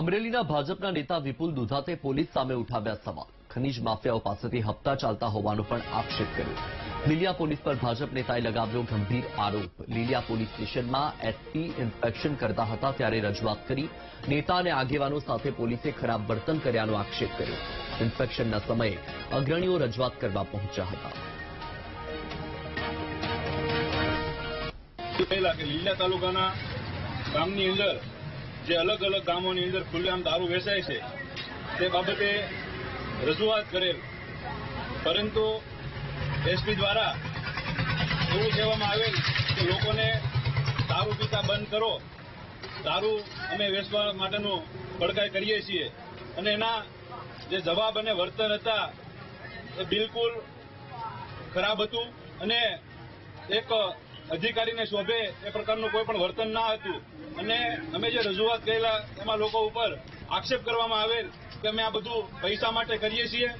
અમરેલીના ભાજપના નેતા વિપુલ દુધાતે પોલીસ સામે ઉઠાવ્યા સવાલ. ખનીજ માફિયાઓ પાસેથી હપ્તા ચાલતા હોવાનો પણ આક્ષેપ કર્યો. લીલિયા પોલીસ પર ભાજપ નેતાએ લગાવ્યો ગંભીર આરોપ. લીલિયા પોલીસ સ્ટેશનમાં એસપી ઇન્સ્પેક્શન કરતા હતા ત્યારે રજૂઆત કરી. નેતા અને આગેવાનો સાથે પોલીસે ખરાબ વર્તન કર્યાનો આક્ષેપ કર્યો. ઇન્સ્પેક્શનના સમયે અગ્રણીઓ રજૂઆત કરવા પહોંચ્યા હતા. લીલિયા તાલુકાના ગામની અંદર જે અલગ અલગ ગામોની અંદર ખુલ્લેઆમ દારૂ વેચાય છે તે બાબતે રજૂઆત કરેલ, પરંતુ એસપી દ્વારા એવું કહેવામાં આવેલ કે લોકોને દારૂ પીતા બંધ કરો, દારૂ અમે વેચવા માટેનું કડકાઈ કરીએ છીએ, અને એના જે જવાબ અને વર્તન હતા એ બિલકુલ ખરાબ હતું અને એક અધિકારીને શોભે એ પ્રકારનું કોઈ પણ વર્તન ના હતું. અને અમે જે રજૂઆત કરેલા એમાં લોકો ઉપર આક્ષેપ કરવામાં આવેલ કે અમે આ બધું પૈસા માટે કરીએ છીએ.